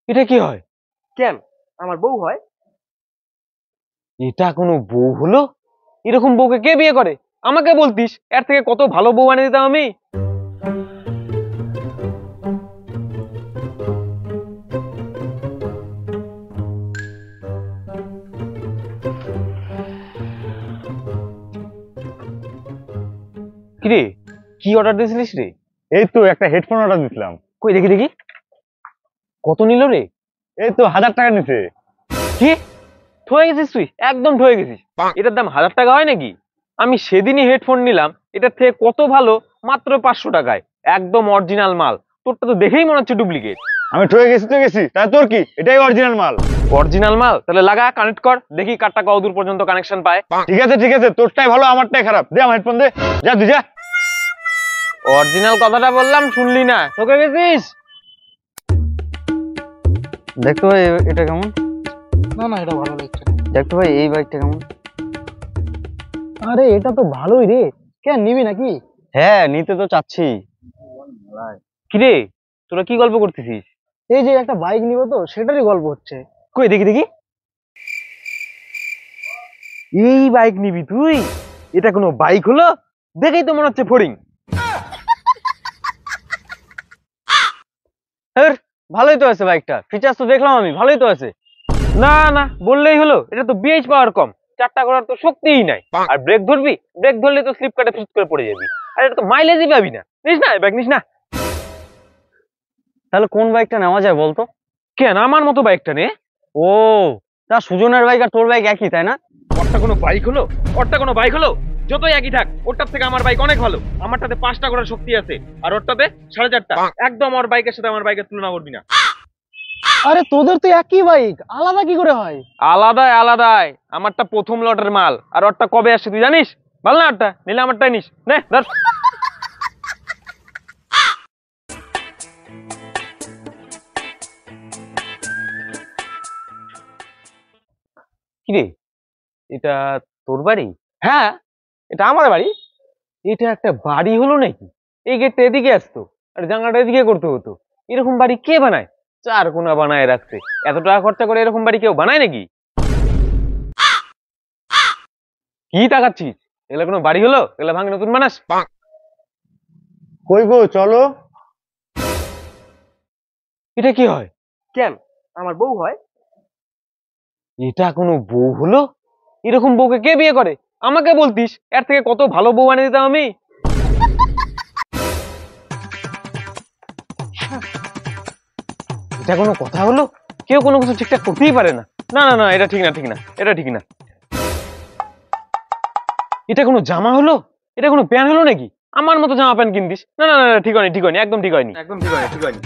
এটা কি হয়? কেন আমার বউ হয়? এটা কোনো বউ হলো? এরকম বউকে কে বিয়ে করে? আমাকে বলতিস, এর থেকে কত ভালো বউ আনিয়ে দিতাম আমি। কিরে, কি অর্ডার দিয়েছিলিস রে? এই তো একটা হেডফোন অর্ডার দিছিলাম। কই দেখি দেখি, কত নিল রে? এই তো 1000 টাকা নিছে। কি, ঠয়ে গেছিস তুই, একদম ঠয়ে গেছিস। এটার দাম 1000 টাকা হয় নাকি? আমি সেদিনই হেডফোন নিলাম, এটার থেকে কত ভালো, মাত্র 500 টাকায়, একদম অরিজিনাল মাল। তোরটা তো দেখেই মনে হচ্ছে ডুপ্লিকেট। আমি ঠকে গেছি তো গেছি, তাই তোর কি? এটাই অরিজিনাল মাল। অরিজিনাল মাল? তাহলে লাগা, কানেক্ট কর, দেখি কারটা কত দূর পর্যন্ত কানেকশন পায়। ঠিক আছে, তোরটাই ভালো আমারটাই খারাপ। দে আমার হেডফোন দে, যা তুই যা। অরিজিনাল কথাটা বললাম, শুনলি না, ঠকে গেছিস। দেখতো ভাই এটা কেমন? না না, এটা ভালো লাগছে না। দেখতো ভাই এই বাইকটা কেমন? আরে এটা তো ভালোই রে, কেন নিবি নাকি? হ্যাঁ নিতে তো চাচ্ছি। কিরে, তোরা কি গল্প করতেছিস? এই যে একটা বাইক নিব তো সেটারই গল্প হচ্ছে। কই দেখি দেখি। এই বাইক নিবি তুই? এটা কোনো বাইক হলো? দেখেই তো মনে হচ্ছে ফড়িং। ভালোই তো আছে বাইকটা, ফিচার্স তো দেখলাম আমি, ভালোই তো আছে। না না, বললেই হলো, এটা তো বিএইচ পাওয়ার কম, চারটা করার তো শক্তিই নাই। আর ব্রেক ধরবি, ব্রেক ধরলে তো স্লিপ কাটে ফিট করে পড়ে যাবি। আর এটা তো মাইলেজই পাবি না। নিস না, বাইক নিস না। তাহলে কোন বাইকটা নেওয়া যায় বলতো? কেন, আমার মতো বাইকটা নে। ও, তা সুজনের বাইক আর তোর বাইক একই তাই না? ওরটা কোনো বাইক হলো? ওরটা কোনো বাইক হলো? যতই একই থাক, ওরটার থেকে আমার বাইক অনেক ভালো। আমারটাতে 5টা করার শক্তি আছে, আর ওরটাতে 4.5টা। একদম ওর বাইকের সাথে আমার বাইকের তুলনা করবি না। আরে তোদের তো একই বাইক, আলাদা কি করে হয়? আলাদাই আলাদাই, আমারটা প্রথম লটের মাল, আর ওরটা কবে আসছে তুই জানিস? ভালো না, ওরটা নিলে আমারটাই নিস, নে ধর। কিরে, এটা তোর বাড়ি? হ্যাঁ, এটা আমার বাড়ি। এটা একটা বাড়ি হলো নাকি? এই গেটটা এদিকে আসতো, আর জানলাটা এদিকে করতে হতো। এরকম বাড়ি কে বানায়? চার কোনা বানায় রাখছে। এত টাকা খরচা করে এরকম বাড়ি কেউ বানায় নাকি? কি তাকাচ্ছিস? এগুলো কোনো বাড়ি হলো? এগুলো ভাঙে নতুন বানাস? কই গো, চলো। এটা কি হয়? কেন আমার বউ হয়? এটা কোনো বউ হলো? এরকম বউকে কে বিয়ে করে? আমাকে বলতিস, এর থেকে কত ভালো বউ আনিয়ে দিতাম আমি। এটা কোনো কথা হলো? কেউ কোনো কিছু ঠিকঠাক করতেই পারে না। না না না, এটা ঠিক না, ঠিক না, এটা ঠিক না। এটা কোনো জামা হলো? এটা কোনো প্যান্ট হলো নাকি? আমার মতো জামা প্যান্ট কিনতিস? না না না, ঠিক হয়নি, ঠিক হয়নি, একদম ঠিক হয়নি, একদম ঠিক হয়নি, ঠিক হয়নি।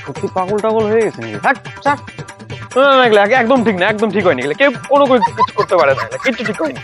সত্যি পাগল টাগল হয়ে গেছে নাকি? হাট, ছাড়। না না না, এগুলো একদম ঠিক না, একদম ঠিক হয়নি। এগুলো কেউ কোনো কিছু করতে পারে না, এগুলো কিচ্ছু ঠিক হয়নি।